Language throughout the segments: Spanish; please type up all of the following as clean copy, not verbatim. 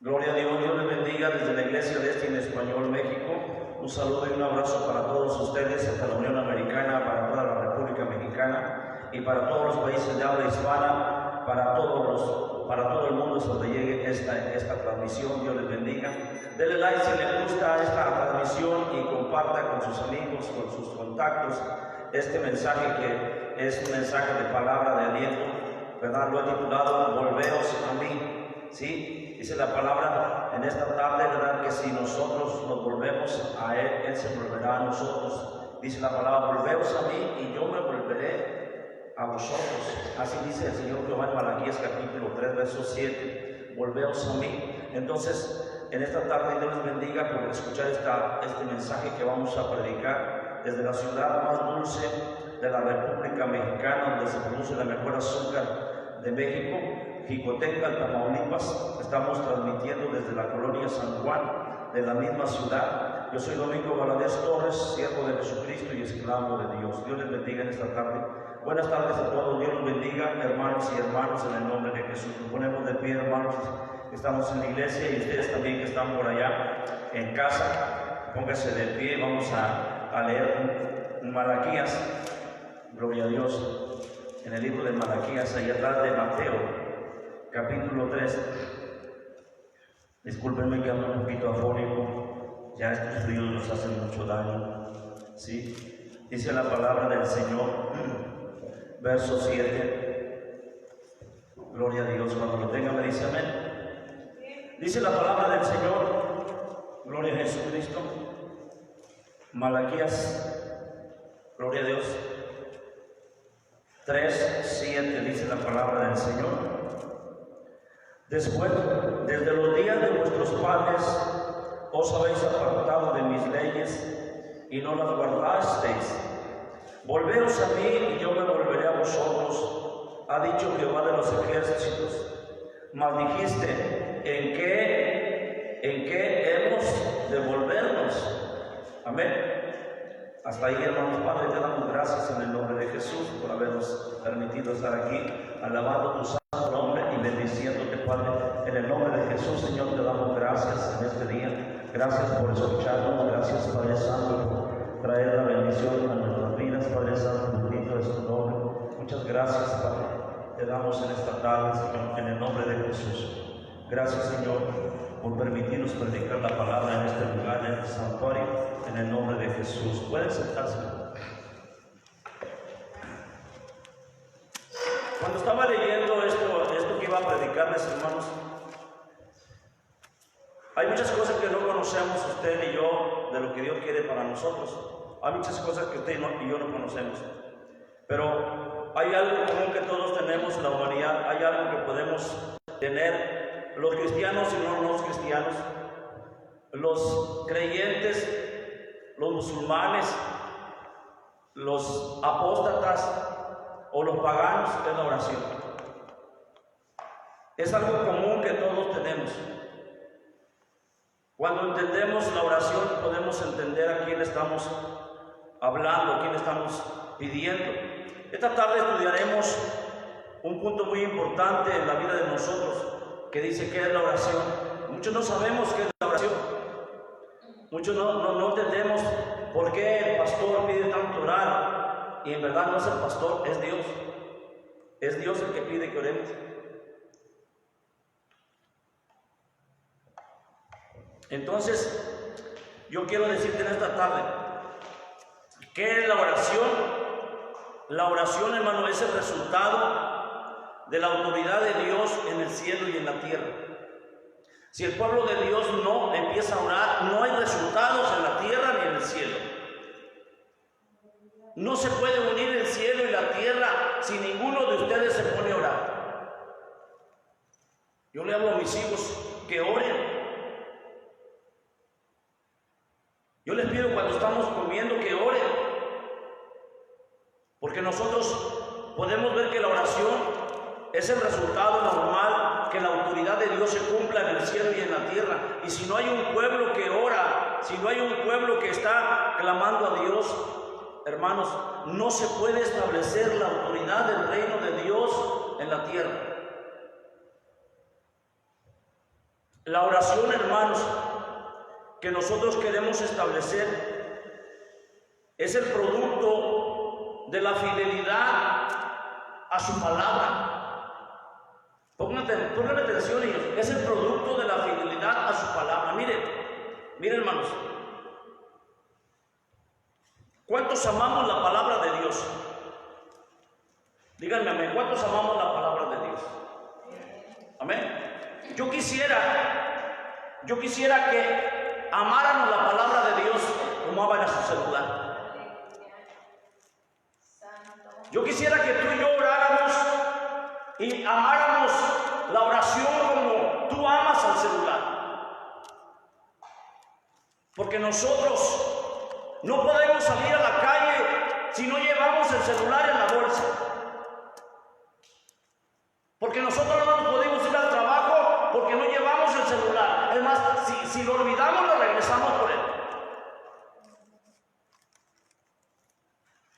Gloria a Dios, Dios les bendiga desde la Iglesia de en Español, México. Un saludo y un abrazo para todos ustedes, hasta la Unión Americana, para toda la República Mexicana y para todos los países de habla hispana, para todo el mundo hasta donde llegue esta transmisión. Dios les bendiga. Denle like si les gusta esta transmisión y comparta con sus amigos, con sus contactos este mensaje que es un mensaje de palabra de aliento, ¿verdad? Lo he titulado Volveos a mí, ¿sí? Dice la palabra en esta tarde, ¿verdad? Que si nosotros nos volvemos a Él se volverá a nosotros. Dice la palabra, volveos a mí y yo me volveré a vosotros. Así dice el Señor Jehová en Malaquías capítulo 3, verso 7. Volveos a mí. Entonces, en esta tarde Dios les bendiga por escuchar este mensaje que vamos a predicar desde la ciudad más dulce de la República Mexicana, donde se produce la mejor azúcar de México, Jicotenca, Tamaulipas. Estamos transmitiendo desde la colonia San Juan, de la misma ciudad. Yo soy Domingo Valadez Torres, siervo de Jesucristo y esclavo de Dios. Dios les bendiga en esta tarde. Buenas tardes a todos. Dios los bendiga, hermanos y hermanas, en el nombre de Jesús. Nos ponemos de pie, hermanos, que estamos en la iglesia, y ustedes también que están por allá en casa, pónganse de pie. Vamos a leer Malaquías, gloria a Dios, en el libro de Malaquías, ahí atrás de Mateo, capítulo 3. Discúlpenme que ando un poquito afónico, ya estos fríos nos hacen mucho daño, ¿sí? Dice la palabra del Señor, verso 7, gloria a Dios. Cuando lo tenga me dice amén. Dice la palabra del Señor, gloria a Jesucristo. Malaquías, gloria a Dios, 3:7 dice la palabra del Señor. Después, desde los días de vuestros padres, os habéis apartado de mis leyes y no las guardasteis. Volveos a mí y yo me volveré a vosotros, ha dicho Jehová de los ejércitos. Mas dijiste, ¿en qué hemos de volvernos? Amén. Hasta ahí, hermanos. Padre, te damos gracias en el nombre de Jesús por habernos permitido estar aquí, alabando tu santo nombre y bendiciéndote, Padre. En el nombre de Jesús, Señor, te damos gracias en este día. Gracias por escucharnos. Gracias, Padre Santo, por traer la bendición a nuestras vidas. Padre Santo, bendito es tu nombre. Muchas gracias, Padre. Te damos en esta tarde, Señor, en el nombre de Jesús. Gracias, Señor, por permitirnos predicar la palabra en este lugar, en este santuario, en el nombre de Jesús. Pueden sentarse. Cuando estaba leyendo esto que iba a predicarles, hermanos, hay muchas cosas que no conocemos usted y yo de lo que Dios quiere para nosotros. Hay muchas cosas que usted y yo no conocemos, pero hay algo común que todos tenemos en la humanidad. Hay algo que podemos tener los cristianos y no los cristianos, los creyentes, los musulmanes, los apóstatas o los paganos, es la oración. Es algo común que todos tenemos. Cuando entendemos la oración, podemos entender a quién estamos hablando, a quién estamos pidiendo. Esta tarde estudiaremos un punto muy importante en la vida de nosotros, que dice que es la oración. Muchos no sabemos qué es la oración. Muchos no entendemos por qué el pastor pide tanto orar. Y en verdad no es el pastor, es Dios. Es Dios el que pide que oremos. Entonces, yo quiero decirte en esta tarde, ¿qué es la oración? La oración, hermano, es el resultado de la autoridad de Dios en el cielo y en la tierra. Si el pueblo de Dios no empieza a orar, no hay resultados en la tierra ni en el cielo. No se puede unir el cielo y la tierra si ninguno de ustedes se pone a orar. Yo le hablo a mis hijos que oren. Yo les pido cuando estamos comiendo que oren, porque nosotros podemos ver que la oración es el resultado normal, que la autoridad de Dios se cumpla en el cielo y en la tierra. Y si no hay un pueblo que ora, si no hay un pueblo que está clamando a Dios, hermanos, no se puede establecer la autoridad del reino de Dios en la tierra. La oración, hermanos, que nosotros queremos establecer es el producto de la fidelidad a su palabra. Pónganme atención, ellos. Es el producto de la fidelidad a su palabra. Miren, hermanos. ¿Cuántos amamos la palabra de Dios? Díganme amén. ¿Cuántos amamos la palabra de Dios? Amén. Yo quisiera que amáramos la palabra de Dios como aman a su celular. Yo quisiera que tú y yo oráramos y amáramos la oración como tú amas al celular. Porque nosotros no podemos salir a la calle si no llevamos el celular en la bolsa. Porque nosotros no nos podemos ir al trabajo porque no llevamos el celular. Es más, si lo olvidamos, lo regresamos por él.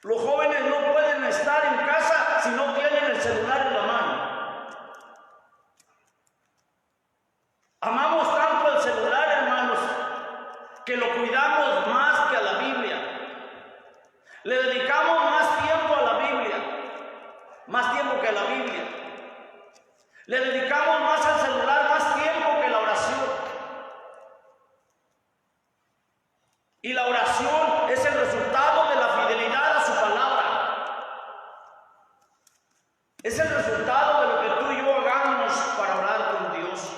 Los jóvenes no pueden estar en casa si no tienen el celular en la mano. Amamos tanto el celular, hermanos, que lo cuidamos más que a la Biblia. Le dedicamos más tiempo a la Biblia, más tiempo que a la Biblia. Le dedicamos más al celular, más tiempo que la oración. Y la oración es el resultado de la fidelidad a su palabra. Es el resultado de lo que tú y yo hagamos para orar con Dios.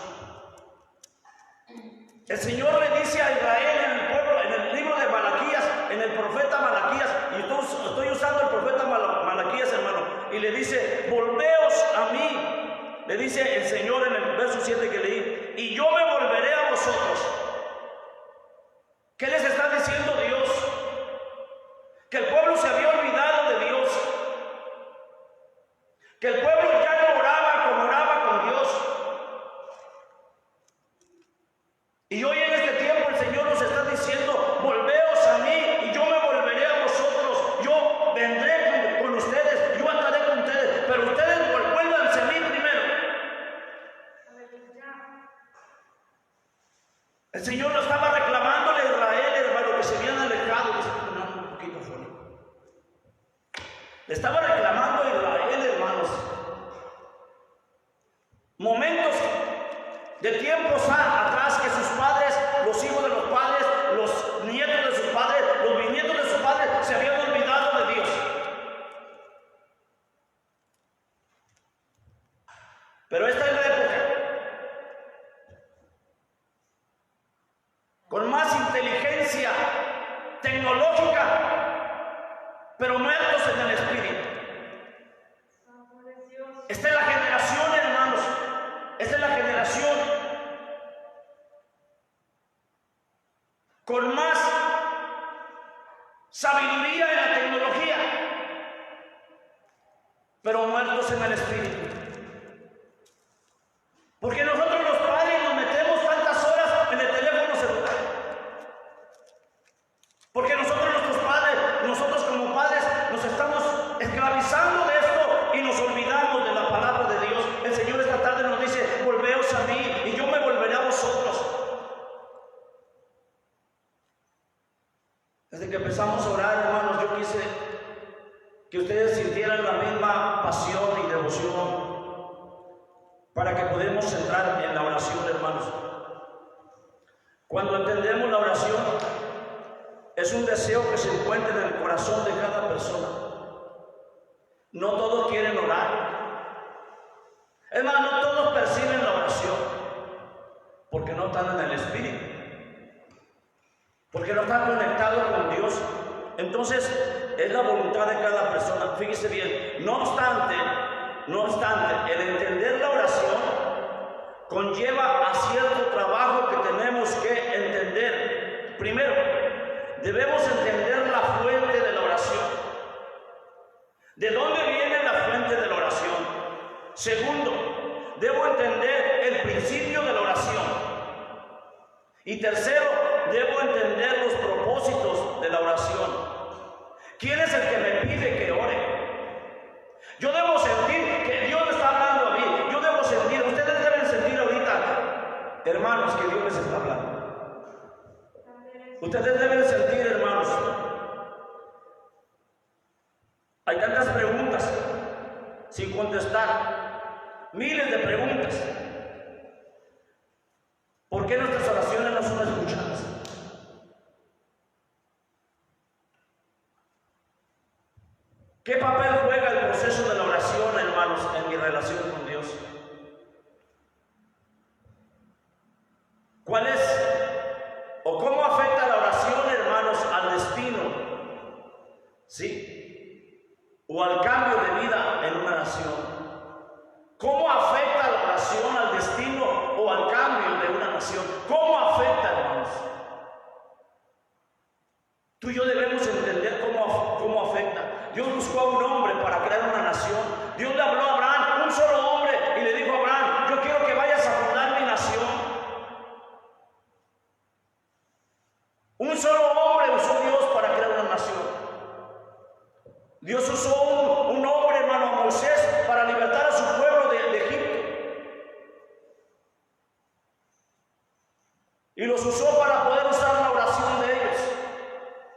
El Señor le dice a Israel en el pueblo, en el libro de Malaquías, en el profeta Malaquías, y estoy usando el profeta Malaquías, hermano, y le dice: volveos a mí. Le dice el Señor en el verso 7 que leí: y yo me volveré a vosotros. ¿Qué les está diciendo Dios? Que el pueblo se había olvidado de Dios. Que el pueblo ya no oraba como oraba con Dios. Y hoy en este tiempo el Señor nos está diciendo: volveos a mí y yo me volveré a vosotros. Yo vendré con ustedes, yo estaré con ustedes, pero ustedes vuélvanse a mí primero. El Señor lo estaba reclamándole a Israel, hermano, que se habían alejado. Un poquito fuera. Le estaba reclamando a Israel, hermanos, momentos de tiempos atrás que sus padres, los hijos de los padres, los nietos de sus padres, los bisnietos de sus padres se habían olvidado de Dios. Pero esta es la época con más inteligencia tecnológica, pero muertos en el espíritu. Esta es la generación, hermanos. Esta es la generación con más sabiduría en la tecnología, pero muertos en el espíritu. Porque nosotros los padres nos metemos tantas horas en el teléfono celular. Porque nosotros como padres nos estamos esclavizando de esto y nos olvidamos de la palabra de Dios. El Señor esta tarde nos dice: volveos a mí y yo me volveré a vosotros. Desde que empezamos a orar, hermanos, yo quise que ustedes sintieran la misma pasión y devoción para que podamos entrar en la oración, hermanos. Cuando entendemos la oración, es un deseo que se encuentra en el corazón de cada persona. No todos quieren orar. Hermano, no todos perciben la oración porque no están en el espíritu, porque no están conectados con Dios. Entonces, es la voluntad de cada persona. Fíjese bien, no obstante, el entender la oración conlleva a cierto trabajo que tenemos que entender. Primero, debemos entender la fuente de la oración. ¿De dónde viene la fuente de la oración? Segundo, debo entender el principio de la oración. Y tercero, debo entender los propósitos de la oración. ¿Quién es el que me pide que ore? Yo debo sentir que Dios me está hablando a mí. Yo debo sentir, ustedes deben sentir ahorita hermanos, que Dios les está hablando. Ustedes deben sentir, hermanos, hay tantas preguntas sin contestar, miles de preguntas. ¿Por qué nuestras oraciones no son escuchadas? ¿Qué papel juega el proceso de la oración, hermanos, en mi relación con Dios? ¿Cuál es o cómo afecta la oración, hermanos, al destino? ¿Sí? O al cambio de vida en una nación. ¿Cómo afecta la oración al destino o al cambio de una nación? ¿Cómo afecta, hermanos? Tú y yo debemos entender cómo afecta. Dios buscó a un hombre para crear una nación. Dios le habló a Abraham, un solo hombre, y le dijo a Abraham: yo quiero que vayas a fundar mi nación. Un solo hombre usó Dios para crear una nación. Dios usó un hombre, hermano, a Moisés, para libertar a su pueblo de Egipto. Y los usó para poder usar la oración de ellos,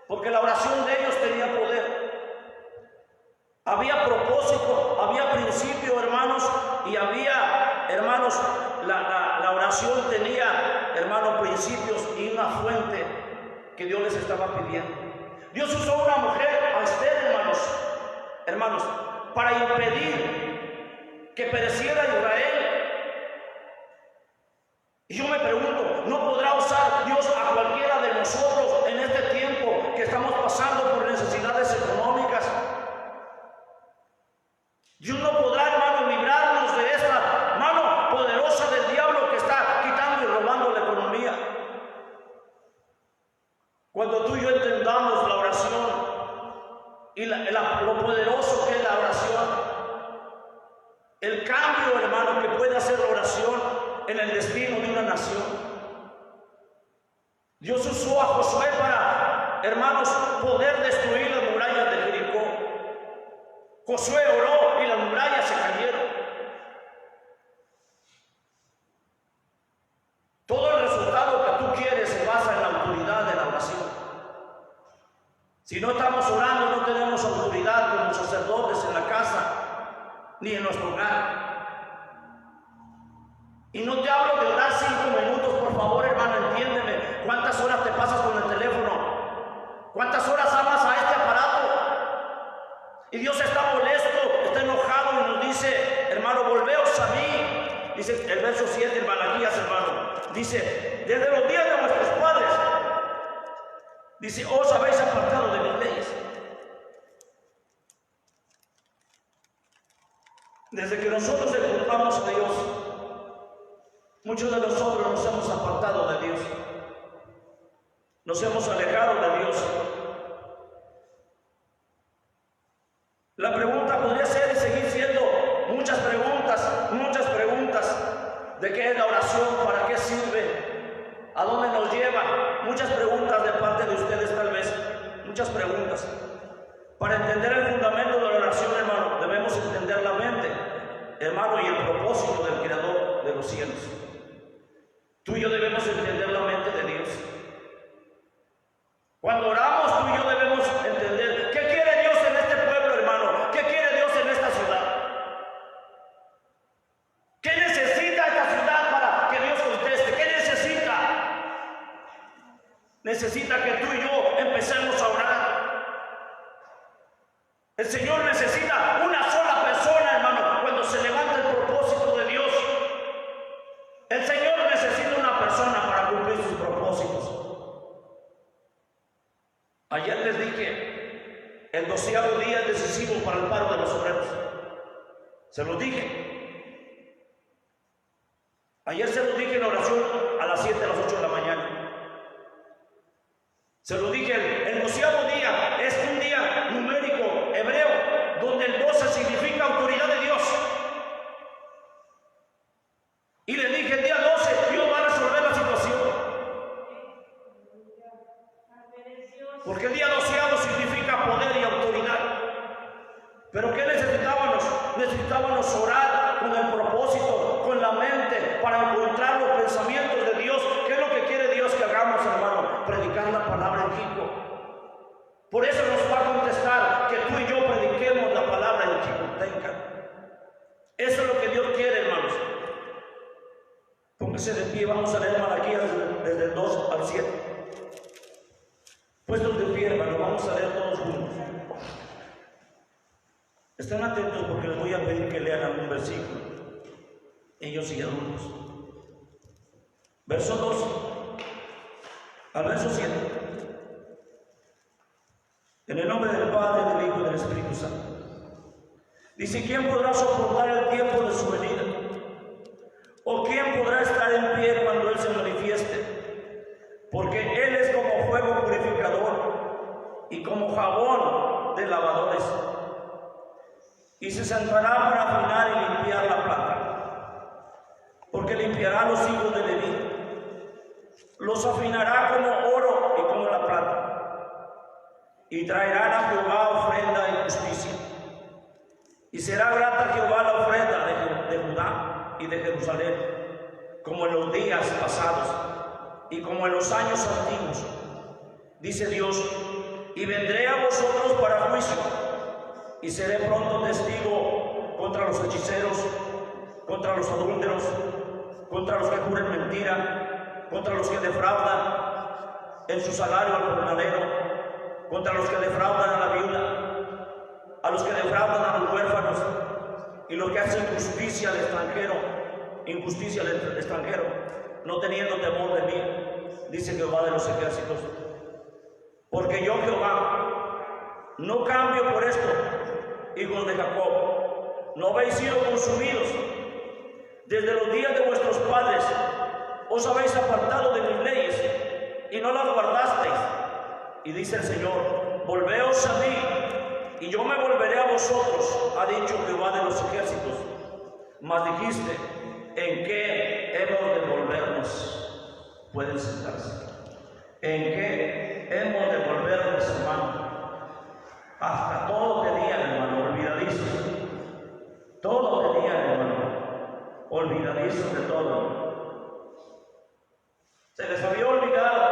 porque la oración de ellos tenía poder. Había propósito, había principio, hermanos, y había, hermanos, la oración tenía, hermanos, principios y una fuente que Dios les estaba pidiendo. Dios usó una mujer, a Esther, hermanos, para impedir que pereciera Israel. Y yo me pregunto, ¿no podrá usar Dios a cualquiera de nosotros en este tiempo que estamos pasando por necesidades económicas? Dios no podrá, hermano, librarnos de esta mano poderosa del diablo que está quitando y robando la economía. Cuando tú y yo entendamos la oración y lo poderoso que es la oración, el cambio, hermano, que puede hacer la oración en el destino de una nación. Dios usó a Josué para, hermanos, poder destruir las murallas de Jericó. Josué oró y las murallas se cayeron. Todo el resultado que tú quieres se basa en la autoridad de la oración. Si no estamos orando, no tenemos autoridad como sacerdotes en la casa ni en nuestro hogar. Y no te hablo de orar 5 minutos, por favor, hermano, entiéndeme. ¿Cuántas horas te pasas con el teléfono? ¿Cuántas horas amas a este aparato? Y Dios está molesto, está enojado y nos dice: hermano, volveos a mí. Dice el verso 7 en Malaquías, hermano. Dice: desde los días de vuestros padres, dice, os habéis apartado de mis leyes. Desde que nosotros encontramos a Dios, muchos de nosotros nos hemos apartado de Dios. Nos hemos alejado de Dios. La pregunta podría ser y seguir siendo muchas preguntas. ¿De qué es la oración? ¿Para qué sirve? ¿A dónde nos lleva? Muchas preguntas de parte de ustedes, tal vez. Muchas preguntas. Para entender el fundamento de la oración, hermano, debemos entender la mente, hermano, y el propósito del Creador de los cielos. Tú y yo debemos entender la mente de Dios. Cuando oramos, tú y yo debemos entender qué quiere Dios en este pueblo, hermano. ¿Qué quiere Dios en esta ciudad? ¿Qué necesita esta ciudad para que Dios conteste? ¿Qué necesita? Necesita que tú y yo empecemos a orar. El Señor necesita una sola persona, hermano, cuando se levanta el propósito de Dios. El Señor necesita una persona para cumplir sus propósitos. Ayer les dije, el 12º día es decisivo para el paro de los obreros. Se los dije. Ayer se los dije en la oración a las 7, a las 8 de la mañana. Se lo dije, el 12º día es un día numérico hebreo, donde el 12 significa autoridad de Dios. Y le dije, el día 12 Dios va a resolver la situación. Porque el día 12º significa poder y autoridad. Pero ¿qué necesitábamos? Necesitábamos orar con el propósito, con la mente, para encontrar los pensamientos de Dios. ¿Qué es lo que quiere Dios que hagamos, hermano? Predicar la palabra en Jico. Por eso nos va a contestar que tú y yo prediquemos la palabra en Jicotenca. Eso es lo que Dios quiere, hermanos. Póngase de pie, vamos a leer Malaquías desde el 2 al 7. Puestos de pie, hermano, vamos a leer todos juntos. Estén atentos porque les voy a pedir que lean algún versículo, ellos y adultos. Verso 2 al verso 7. En el nombre del Padre, del Hijo y del Espíritu Santo. Dice: ¿quién podrá soportar el tiempo de su venida? ¿O quién podrá estar en pie cuando Él se manifieste? Porque Él es como fuego purificador y como jabón de lavadores. Y se sentará para afinar y limpiar la plata, porque limpiará los hijos de Leví, los afinará como oro y como la plata, y traerán a Jehová ofrenda y justicia. Y será grata a Jehová la ofrenda de Judá y de Jerusalén, como en los días pasados y como en los años antiguos, dice Dios. Y vendré a vosotros para juicio, y seré pronto testigo contra los hechiceros, contra los adúlteros, contra los que juran mentira, contra los que defraudan en su salario al jornalero, contra los que defraudan a la viuda, a los que defraudan a los huérfanos, y los que hacen injusticia al extranjero, no teniendo temor de mí, dice Jehová de los ejércitos. Porque yo, Jehová, no cambio por esto, hijos de Jacob. No habéis sido consumidos desde los días de vuestros padres. Os habéis apartado de mis leyes y no las guardasteis. Y dice el Señor: volveos a mí y yo me volveré a vosotros, ha dicho Jehová de los ejércitos. Mas dijiste: ¿en qué hemos de volvernos? Pueden sentarse. ¿En qué hemos de volvernos, hermano? Hasta todo tenían, hermano, olvidadizos. Todo tenían, hermano, olvidadizos de todo. Se les había olvidado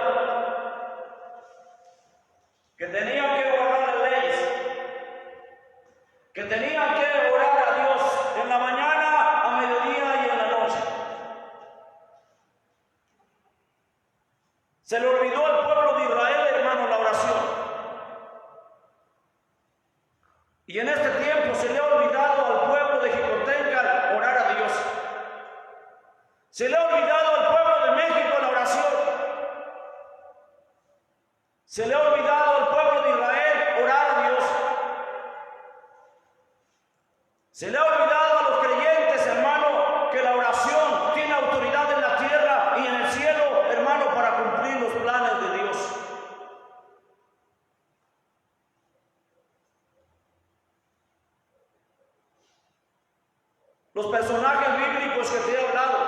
que tenían que guardar las leyes, que tenían que orar a Dios en la mañana, a mediodía y en la noche. Se le olvidó al pueblo de Israel, hermano, la oración. Y en este tiempo se le ha olvidado al pueblo de Jicotenca orar a Dios. Se le ha olvidado al pueblo de México la oración. Se le ha olvidado al pueblo de Israel orar a Dios. Se le ha olvidado a los creyentes, hermano, que la oración tiene autoridad en la tierra y en el cielo, hermano, para cumplir los planes de Dios. Los personajes bíblicos que te he hablado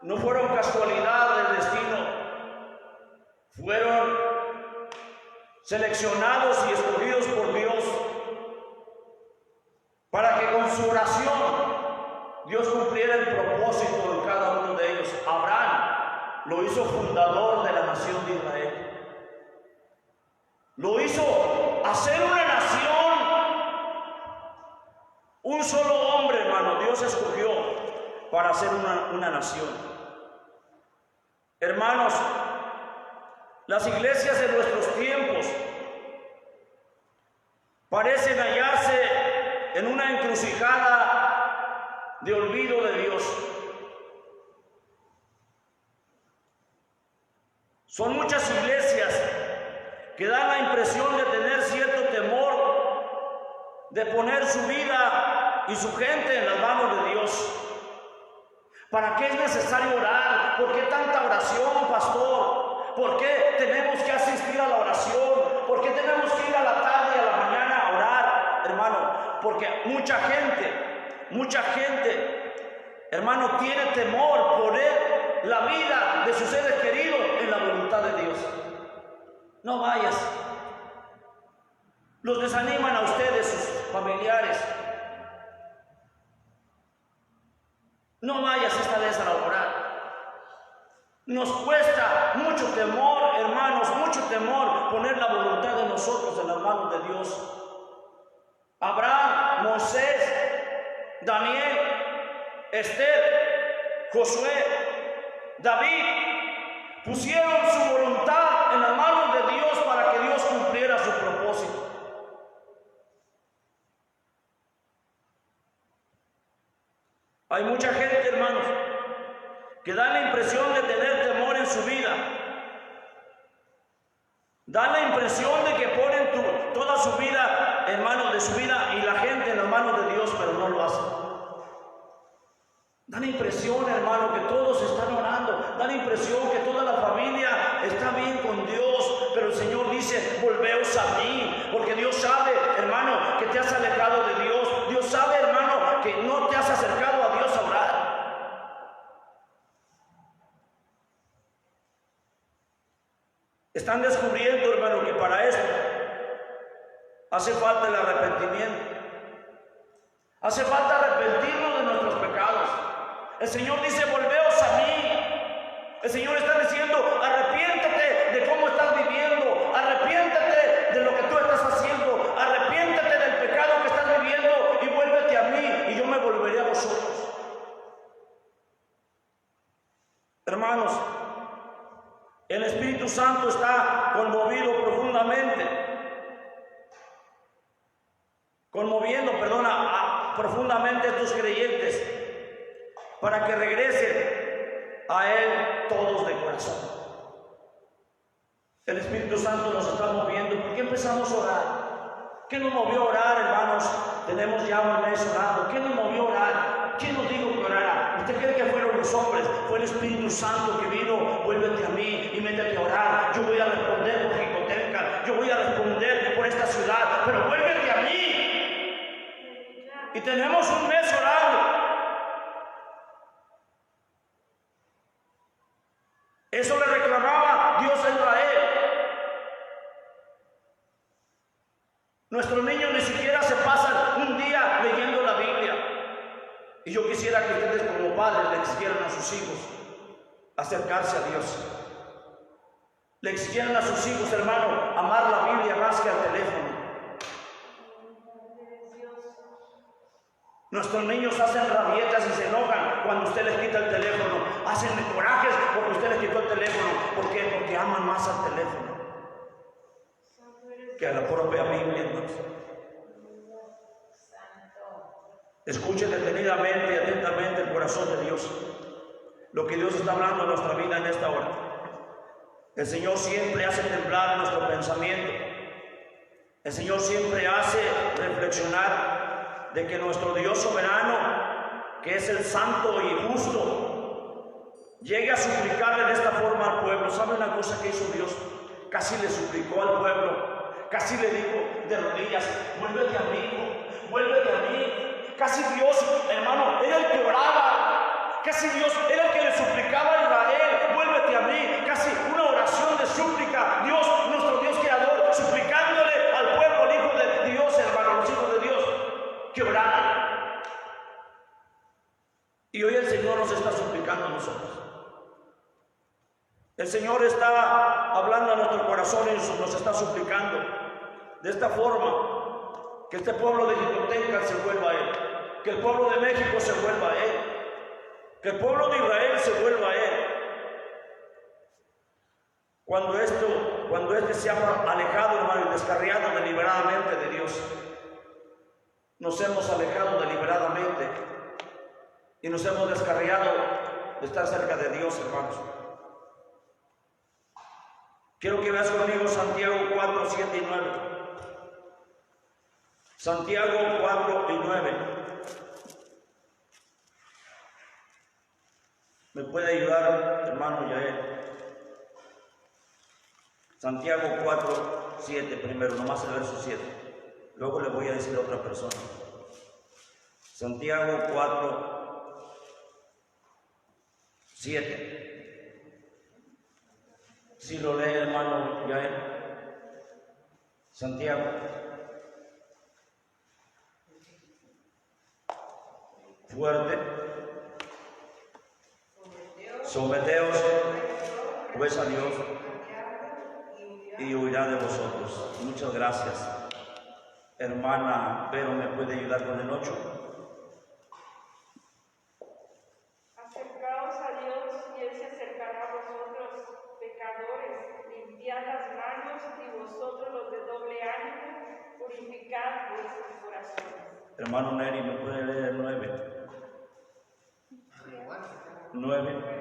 no fueron casualidad del destino, fueron seleccionados y escogidos por Dios para que con su oración Dios cumpliera el propósito de cada uno de ellos. Abraham lo hizo fundador de la nación de Israel, lo hizo hacer una nación. Un solo hombre, hermano, Dios escogió para hacer una nación. Hermanos, las iglesias de nuestros tiempos parecen hallarse en una encrucijada de olvido de Dios. Son muchas iglesias que dan la impresión de tener cierto temor de poner su vida y su gente en las manos de Dios. ¿Para qué es necesario orar? ¿Por qué tanta oración, pastor? ¿Por qué tenemos que asistir a la oración? ¿Por qué tenemos que ir a la tarde y a la mañana a orar, hermano? Porque mucha gente, hermano, tiene temor por poner la vida de sus seres queridos en la voluntad de Dios. No vayas. Los desaniman a ustedes, sus familiares. No vayas esta vez a orar. Nos cuesta mucho temor, hermanos, mucho temor poner la voluntad de nosotros en las manos de Dios. Abraham, Moisés, Daniel, Esther, Josué, David pusieron su voluntad en las manos de Dios para que Dios cumpliera su propósito. Hay mucha gente, hermanos, que da la impresión de tener temor en su vida. Da la impresión de que ponen toda su vida en manos de su vida y la gente en las manos de Dios, pero no lo hacen. Da la impresión, hermano, que todos están orando. Da la impresión que toda la familia está bien con Dios, pero el Señor dice: volveos a mí, porque Dios sabe, hermano, que te has alejado de Dios. Dios sabe, hermano, que no te has acercado a Dios a orar. Están descubriendo, hermano, que para esto hace falta el arrepentimiento. Hace falta arrepentirnos de nuestros pecados. El Señor dice: volveos a mí. El Señor está diciendo: arrepiéntete de cómo estás viviendo. Arrepiéntete de lo que tú estás haciendo. Arrepiéntete del pecado que estás viviendo y vuélvete a mí y yo me volveré a vosotros. Hermanos, el Espíritu Santo está conmoviendo, profundamente a estos creyentes para que regresen a Él todos de corazón. El Espíritu Santo nos está moviendo. ¿Por qué empezamos a orar? ¿Qué nos movió a orar, hermanos? Tenemos ya un mes orando. ¿Qué nos movió a orar? ¿Quién nos dijo que orara? ¿Usted cree que fueron los hombres? Fue el Espíritu Santo que vino: vuélvete a mí y métete a orar. Yo voy a responder por Jicotenca, yo voy a responder por esta ciudad, pero vuélvete a mí. Y tenemos un mes orando. Eso le reclamaba Dios a Israel. Nuestros niños ni siquiera se pasan un día leyendo la Biblia. Y yo quisiera que ustedes como padres le exigieran a sus hijos acercarse a Dios. Le exigieran a sus hijos, hermano, amar la Biblia más que al teléfono. Nuestros niños hacen rabietas y se enojan cuando usted les quita el teléfono. Hacen corajes porque usted les quitó el teléfono. ¿Por qué? Porque aman más al teléfono que a la propia Biblia, hermanos. Escuche detenidamente y atentamente el corazón de Dios. Lo que Dios está hablando en nuestra vida en esta hora. El Señor siempre hace temblar nuestro pensamiento. El Señor siempre hace reflexionar de que nuestro Dios soberano, que es el santo y justo, llegue a suplicarle de esta forma al pueblo. ¿Sabe una cosa que hizo Dios? Casi le suplicó al pueblo. Casi le dijo de rodillas: vuélvete a mí, vuélvete a mí. Casi Dios, hermano, era el que oraba. Casi Dios era el que le suplicaba a Israel: vuélvete a mí. Casi una oración de súplica. Dios, nuestro Dios creador, suplicándole al pueblo, al Hijo de Dios, hermano, los hijos de Dios, que oraran. Y hoy el Señor nos está suplicando a nosotros. El Señor está hablando a nuestro corazón y nos está suplicando de esta forma: que este pueblo de Jicotenca se vuelva a Él, que el pueblo de México se vuelva a Él, que el pueblo de Israel se vuelva a Él. Cuando este se ha alejado, hermano, y descarriado deliberadamente de Dios, nos hemos alejado deliberadamente y nos hemos descarriado de estar cerca de Dios, hermanos. Quiero que veas conmigo Santiago 4, 7 y 9. Santiago 4 y 9. ¿Me puede ayudar, hermano Yael? Santiago 4, 7 primero, nomás el verso 7. Luego le voy a decir a otra persona. Santiago 4, 7. Si lo lee, hermano Yael. Santiago. Fuerte. Someteos pues a Dios y huirá de vosotros. Muchas gracias. Hermana Vero, ¿me puede ayudar con el 8? Acercaos a Dios y Él se acercará a vosotros, pecadores. Limpiad las manos y vosotros los de doble ánimo, purificad vuestros corazones. Hermano Neri, ¿me puede leer el 9? 9.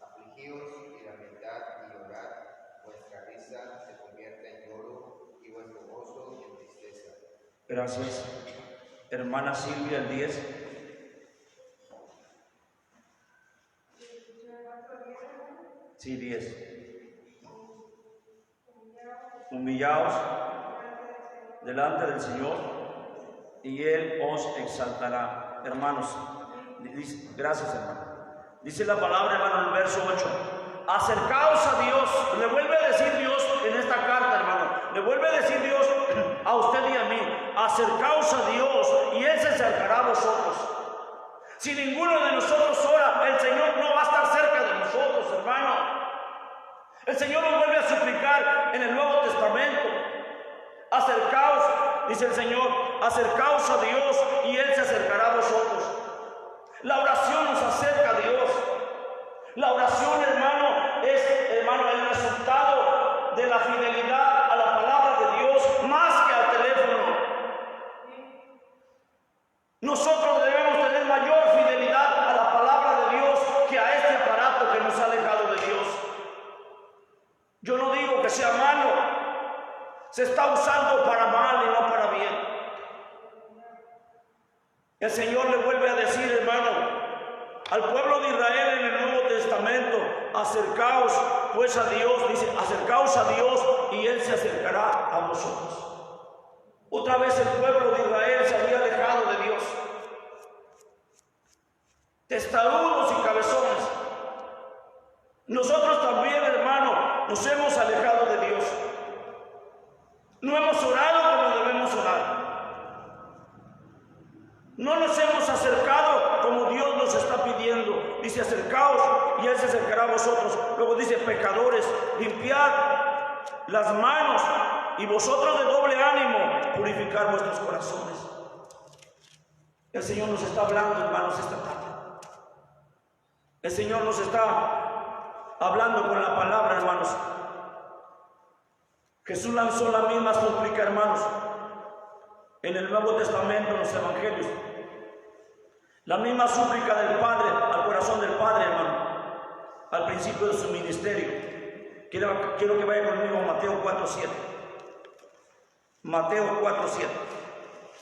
Afligíos y lamentad y llorad, vuestra risa se convierte en lloro y vuestro gozo en tristeza. Gracias. Hermana Silvia, el 10. Sí, 10. Humillaos delante del Señor y Él os exaltará. Hermanos, gracias, hermano. Dice la palabra, hermano, en el verso 8. Acercaos a Dios. Le vuelve a decir Dios en esta carta, hermano. Le vuelve a decir Dios a usted y a mí. Acercaos a Dios y Él se acercará a vosotros. Si ninguno de nosotros ora, el Señor no va a estar cerca de nosotros, hermano. El Señor nos vuelve a suplicar en el Nuevo Testamento. Acercaos, dice el Señor, acercaos a Dios y Él se acercará a vosotros. La oración nos acerca a Dios. La oración, hermano, es el resultado de la fidelidad a la palabra de Dios más que al teléfono. Nosotros debemos tener mayor fidelidad a la palabra de Dios que a este aparato que nos ha alejado de Dios. Yo no digo que sea malo, se está usando para mal y no para bien. El Señor le vuelve a decir, hermano, al pueblo de Israel en el Nuevo Testamento, acercaos pues a Dios, dice, acercaos a Dios y Él se acercará a vosotros. Otra vez el pueblo de Israel se había alejado de Dios. Testarudos y cabezones. Nosotros también, hermano, nos hemos alejado de Dios. No hemos orado como debemos orar. No nos hemos acercado como Dios nos está pidiendo. Dice, acercaos y Él se acercará a vosotros. Luego dice, pecadores, limpiad las manos y vosotros de doble ánimo, purificar vuestros corazones. El Señor nos está hablando, hermanos, esta tarde. El Señor nos está hablando con la palabra, hermanos. Jesús lanzó la misma súplica, hermanos, en el Nuevo Testamento, en los Evangelios. La misma súplica del Padre, al corazón del Padre, hermano, al principio de su ministerio. Quiero que vaya conmigo a Mateo 4:7. Mateo 4:7.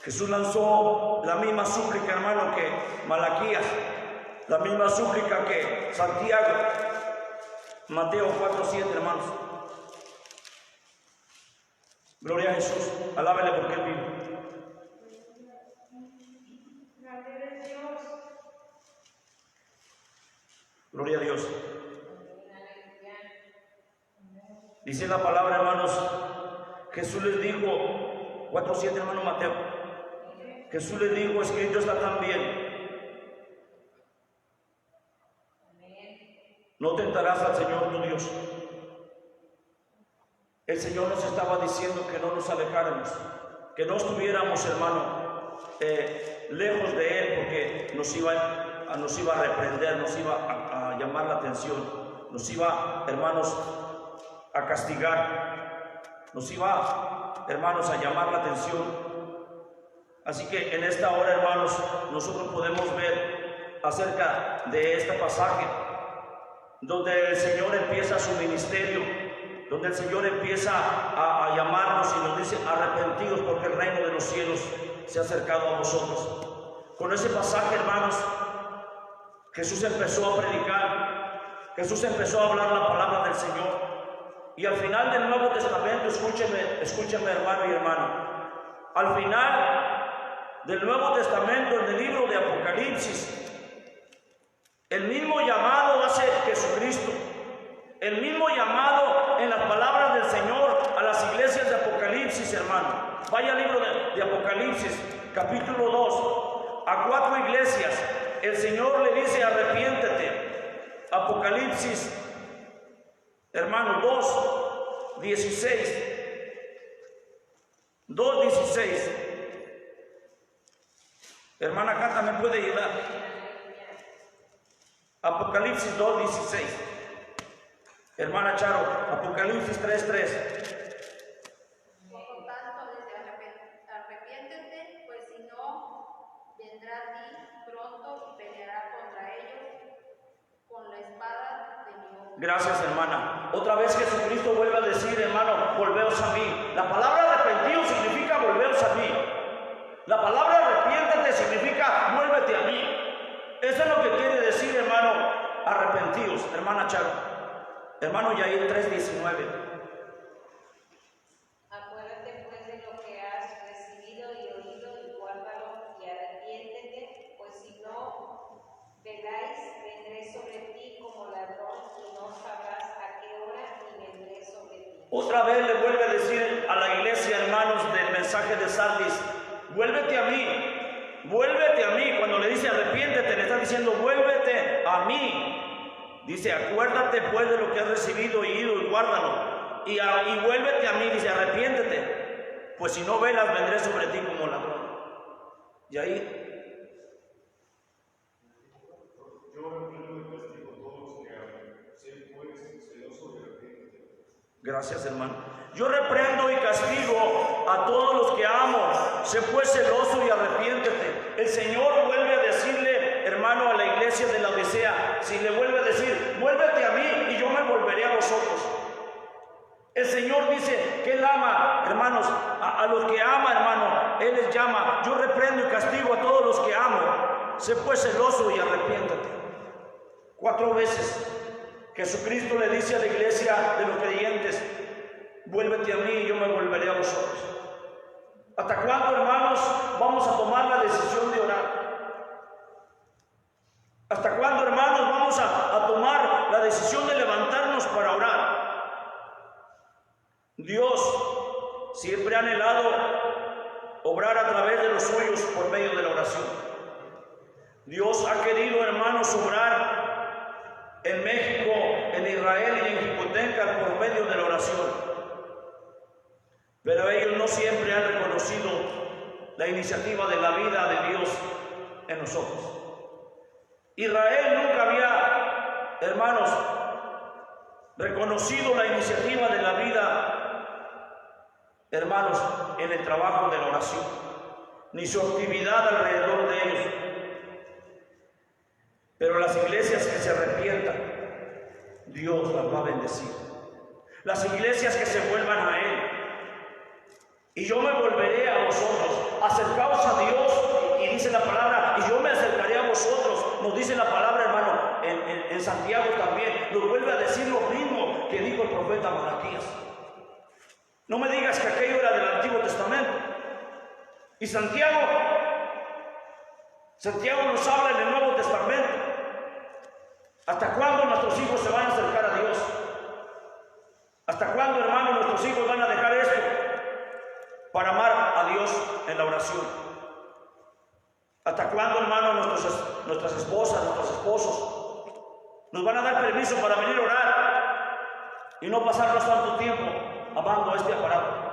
Jesús lanzó la misma súplica, hermano, que Malaquías, la misma súplica que Santiago. Mateo 4:7, hermanos. Gloria a Jesús. Alábele porque Él vive. Gloria a Dios. Dice la palabra, hermanos, Jesús les dijo, 4:7, hermano Mateo. Jesús les dijo, escrito está también: no tentarás al Señor tu Dios. El Señor nos estaba diciendo que no nos alejáramos, que no estuviéramos, hermano, lejos de Él, porque nos iba a reprender, nos iba a llamar la atención, nos iba, hermanos, a castigar, nos iba, hermanos, a llamar la atención. Así que en esta hora, hermanos, nosotros podemos ver acerca de este pasaje, donde el Señor empieza su ministerio, donde el Señor empieza a llamarnos y nos dice: arrepentidos porque el reino de los cielos se ha acercado a vosotros. Con ese pasaje, hermanos, Jesús empezó a predicar, Jesús empezó a hablar la palabra del Señor. Y al final del Nuevo Testamento, escúcheme hermano y hermana, al final del Nuevo Testamento, en el libro de Apocalipsis, el mismo llamado hace Jesucristo, el mismo llamado en las palabras del Señor a las iglesias de Apocalipsis, hermano. Vaya al libro de Apocalipsis, capítulo 2, a 4 iglesias, el Señor le dice arrepiéntete. Apocalipsis, hermano, 2:16. 2:16. Hermana Cata, ¿me puede ayudar? Apocalipsis 2:16. Hermana Charo, Apocalipsis 3:3. Por lo tanto, dice, arrepiéntete, pues si no, vendrá a ti pronto y peleará contra ellos con la espada de mi boca. Gracias, hermana. Otra vez Jesucristo vuelve a decir, hermano, volveos a mí. La palabra arrepentido significa volveos a mí. La palabra arrepiéntete significa vuélvete a mí. Eso es lo que quiere decir, hermano, arrepentidos. Hermana Charo. Hermano Yair 3:19. Acuérdate pues de lo que has recibido y oído y guárdalo y arrepiéntete, pues si no, veráis, vendré sobre ti como ladrón y no sabrás a qué hora y vendré sobre ti. Otra vez le vuelve a decir a la iglesia, hermanos, del mensaje de Sardis, vuélvete a mí, vuélvete a mí. Cuando le dice arrepiéntete, le está diciendo vuélvete a mí. Dice, acuérdate pues de lo que has recibido y oído y guárdalo. Y vuélvete a mí, dice, arrepiéntete. Pues si no velas, vendré sobre ti como ladrón. Y ahí. Yo reprendo y castigo a todos los que aman. Sé pues celoso y arrepiéntete. Gracias, hermano. Yo reprendo y castigo a todos los que amo. Sé pues celoso y arrepiéntete. El Señor vuelve a decirle, hermano, a la iglesia de la Odisea, si le vuelve a decir, vuélvete a mí y yo me volveré a vosotros. El Señor dice que Él ama, hermanos, a los que ama, hermano, Él les llama. Yo reprendo y castigo a todos los que amo. Sé pues celoso y arrepiéntate. 4 veces Jesucristo le dice a la iglesia de los creyentes, vuélvete a mí y yo me volveré a vosotros. ¿Hasta cuándo, hermanos, vamos a tomar la decisión de orar? ¿Hasta cuándo, hermanos, vamos a tomar la decisión de levantarnos para orar? Dios siempre ha anhelado obrar a través de los suyos por medio de la oración. Dios ha querido, hermanos, obrar en México, en Israel y en Jicotenca por medio de la oración. Pero ellos no siempre han reconocido la iniciativa de la vida de Dios en nosotros. Israel nunca había, hermanos, reconocido la iniciativa de la vida, hermanos, en el trabajo de la oración, ni su actividad alrededor de ellos. Pero las iglesias que se arrepientan, Dios las va a bendecir. Las iglesias que se vuelvan a Él. Y yo me volveré a vosotros. Acercaos a Dios, y dice la palabra, y yo me acercaré a vosotros. Nos dice la palabra, hermano, en Santiago también. Nos vuelve a decir lo mismo que dijo el profeta Malaquías. No me digas que aquello era del Antiguo Testamento. Y Santiago nos habla en el Nuevo Testamento. ¿Hasta cuándo nuestros hijos se van a acercar a Dios? ¿Hasta cuándo, hermano, nuestros hijos van a dejar esto para amar a Dios en la oración? ¿Hasta cuándo, hermano, nuestras esposas, nuestros esposos nos van a dar permiso para venir a orar y no pasarnos tanto tiempo amando este aparato?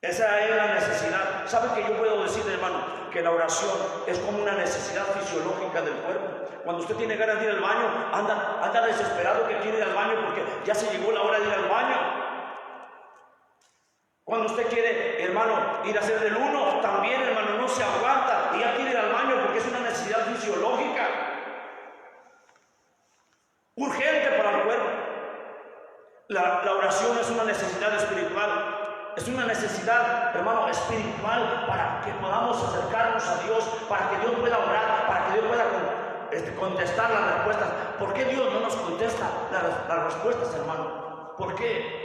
Esa es la necesidad. ¿Sabe que yo puedo decir, hermano, que la oración es como una necesidad fisiológica del cuerpo? Cuando usted tiene ganas de ir al baño, anda desesperado que quiere ir al baño porque ya se llegó la hora de ir al baño. Cuando usted quiere, hermano, ir a hacer del uno, también, hermano, no se aguanta y ya quiere ir al baño porque es una necesidad fisiológica, urgente para el cuerpo. La oración es una necesidad espiritual. Es una necesidad, hermano, espiritual para que podamos acercarnos a Dios, para que Dios pueda orar, para que Dios pueda contestar las respuestas. ¿Por qué Dios no nos contesta las respuestas, hermano? ¿Por qué?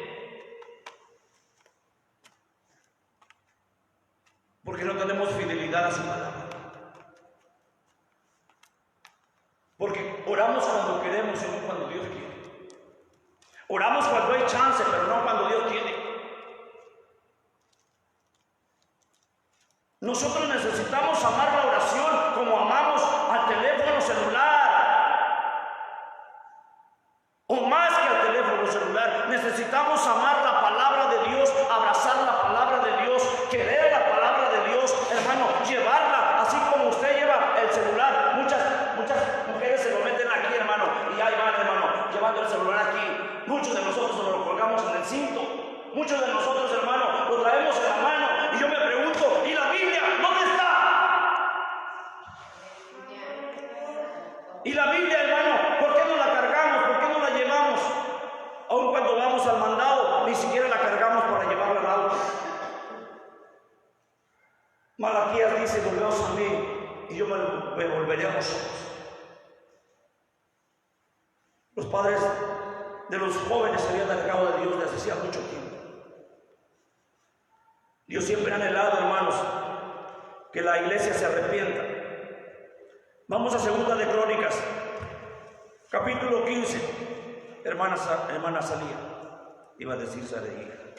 Porque no tenemos fidelidad a su palabra. Porque oramos cuando queremos y no cuando Dios quiere. Oramos cuando hay chance, pero no cuando Dios quiere. Nosotros necesitamos amar la oración Muchos de nosotros nos lo colgamos en el cinto. Muchos de nosotros, hermano, lo traemos en la mano. Y yo me pregunto, ¿y la Biblia dónde está? Y la Biblia, hermano, ¿por qué no la cargamos? ¿Por qué no la llevamos? Aun cuando vamos al mandado, ni siquiera la cargamos para llevarla al auto. Malaquías dice, volveos a mí y yo me volveré a vosotros. Los padres de los jóvenes se habían alejado de Dios desde hacía mucho tiempo. Dios siempre ha anhelado, hermanos, que la iglesia se arrepienta. Vamos a Segunda de Crónicas, capítulo 15. Hermana Salía, iba a decir Sareía.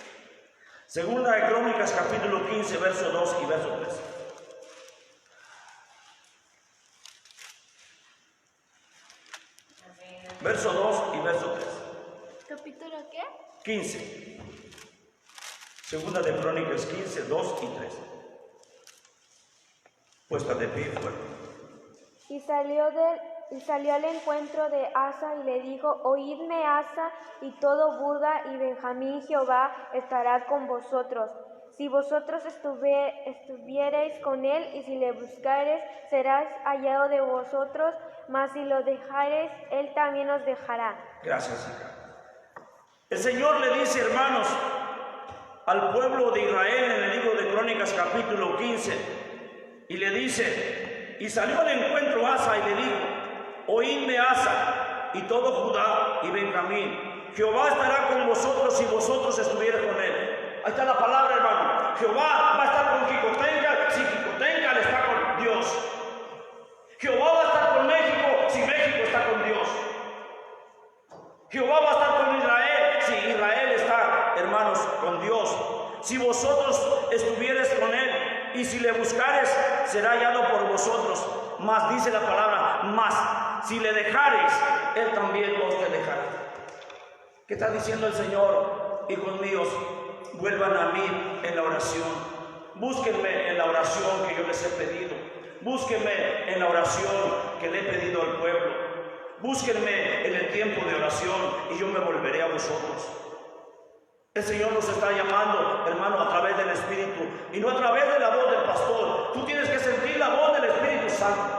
Segunda de Crónicas, capítulo 15, verso 2 y verso 3. Verso 2 y verso 3. ¿Capítulo qué? 15. Segunda de Crónicas 15, 2 y 3. Puesta de pie fuerte. Y salió al encuentro de Asa y le dijo: Oídme, Asa, y todo Judá y Benjamín, Jehová estará con vosotros. Si vosotros estuviereis con él, y si le buscareis, serás hallado de vosotros, mas si lo dejareis, él también os dejará. Gracias, hija. El Señor le dice, hermanos, al pueblo de Israel en el libro de Crónicas, capítulo 15, y le dice, y salió al encuentro Asa y le dijo: Oídme, Asa, y todo Judá y Benjamín, Jehová estará con vosotros si vosotros estuvierais con él. Ahí está la palabra, hermano. Jehová va a estar con Jicotencal si Jicotencal está con Dios. Jehová va a estar con México si México está con Dios. Jehová va a estar con Israel si Israel está, hermanos, con Dios. Si vosotros estuvierais con él y si le buscares, será hallado por vosotros. Mas dice la palabra, mas si le dejares, él también os te dejará. ¿Qué está diciendo el Señor? Hijos míos, vuelvan a mí en la oración. Búsquenme en la oración que yo les he pedido. Búsquenme en la oración que le he pedido al pueblo. Búsquenme en el tiempo de oración y yo me volveré a vosotros. El Señor nos está llamando, hermano, a través del Espíritu y no a través de la voz del pastor. Tú tienes que sentir la voz del Espíritu Santo.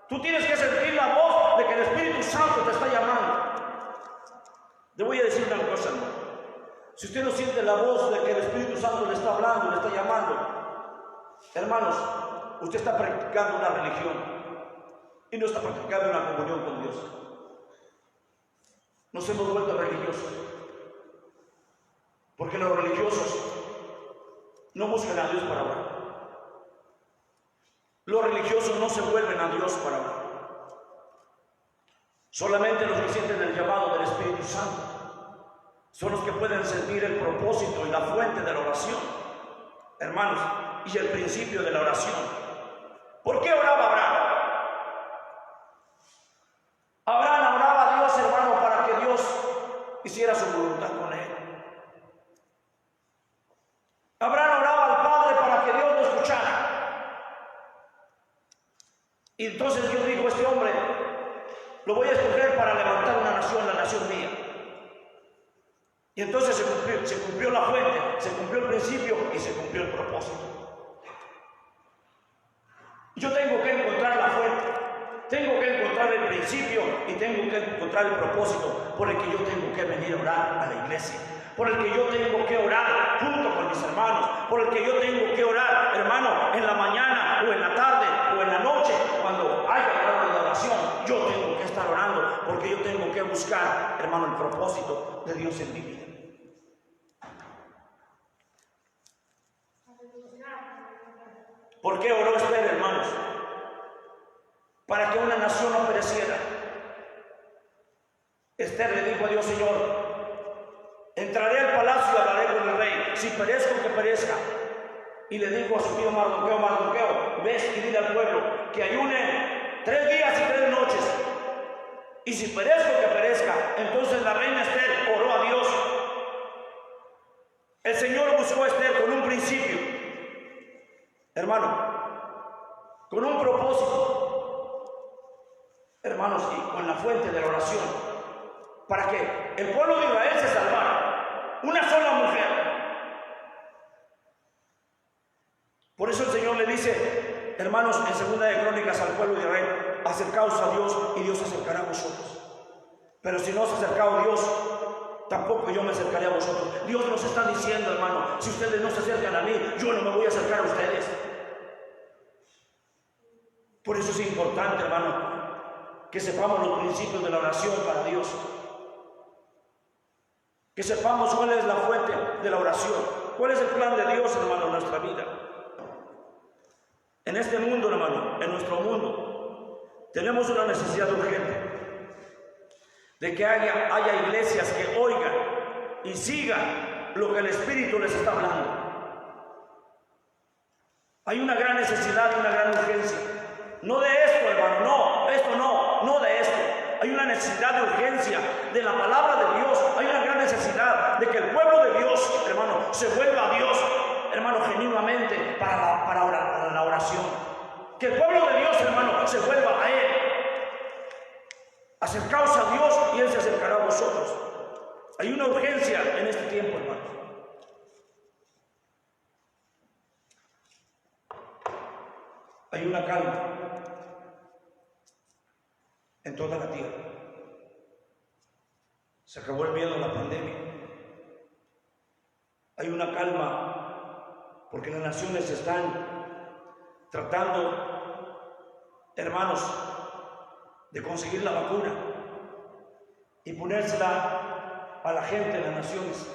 Tú tienes que sentir la voz de que el Espíritu Santo te está llamando. Le voy a decir una cosa, hermano. Si usted no siente la voz de que el Espíritu Santo le está hablando, le está llamando, hermanos, usted está practicando una religión y no está practicando una comunión con Dios. Nos hemos vuelto religiosos porque los religiosos no buscan a Dios para orar. Los religiosos no se vuelven a Dios para orar. Solamente los que sienten el llamado del Espíritu Santo son los que pueden sentir el propósito y la fuente de la oración, hermanos, y el principio de la oración. ¿Por qué oraba Abraham? Abraham oraba a Dios, hermano, para que Dios hiciera su voluntad con él. Abraham oraba al Padre para que Dios lo escuchara. Y entonces Dios dijo: este hombre lo voy a escoger para levantar una nación, la nación mía. Y entonces se cumplió la fuente, se cumplió el principio y se cumplió el propósito. Yo tengo que encontrar la fuente, tengo que encontrar el principio y tengo que encontrar el propósito por el que yo tengo que venir a orar a la iglesia, por el que yo tengo que orar junto con mis hermanos, por el que yo tengo que orar, hermano, en la mañana o en la tarde o en la noche, cuando haya hora de oración. Yo tengo que estar orando porque yo tengo que buscar, hermano, el propósito de Dios en mi vida. ¿Por qué oró Esther, hermanos? Para que una nación no pereciera. Esther le dijo a Dios: Señor, entraré al palacio y hablaré con el rey, si perezco, que perezca. Y le dijo a su tío Mardoqueo: Mardoqueo, ves y dile al pueblo que ayune 3 días y 3 noches, y si perezco, que perezca. Entonces la reina Esther oró a Dios. El Señor buscó a Esther con un principio, hermano, con un propósito, hermanos, y con la fuente de la oración. para que el pueblo de Israel se salvara. Una sola mujer. Por eso el Señor le dice, hermanos, en 2 de Crónicas al pueblo de Israel, acercaos a Dios y Dios se acercará a vosotros. Pero si no os acercado Dios, tampoco yo me acercaré a vosotros. Dios nos está diciendo, hermano, si ustedes no se acercan a mí, yo no me voy a acercar a ustedes. Por eso es importante, hermano, que sepamos los principios de la oración para Dios. Que sepamos cuál es la fuente de la oración. Cuál es el plan de Dios, hermano, en nuestra vida. En este mundo, hermano, en nuestro mundo, tenemos una necesidad urgente de que haya iglesias que oigan y sigan lo que el Espíritu les está hablando. Hay una gran necesidad y una gran urgencia. No de esto, hermano, no de esto. Hay una necesidad de urgencia de la palabra de Dios. Hay una gran necesidad de que el pueblo de Dios, hermano, se vuelva a Dios, hermano, genuinamente para la oración. Que el pueblo de Dios, hermano, se vuelva a Él. Acercaos a Dios y Él se acercará a vosotros. Hay una urgencia en este tiempo, hermano. Hay una calma en toda la tierra. Se acabó el miedo a la pandemia. Hay una calma porque las naciones están tratando, hermanos, de conseguir la vacuna y ponérsela a la gente de las naciones.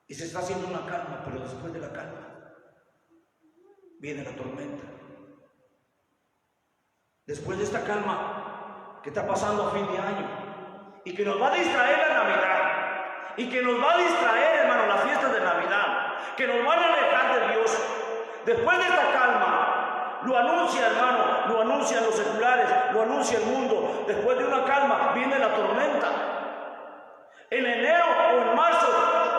Y se está haciendo una calma, pero después de la calma viene la tormenta. Después de esta calma que está pasando a fin de año y que nos va a distraer la Navidad y que nos va a distraer, hermano, las fiestas de Navidad, que nos van a alejar de Dios. Después de esta calma, lo anuncia, hermano, lo anuncian los seculares, lo anuncia el mundo. Después de una calma viene la tormenta. En enero o en marzo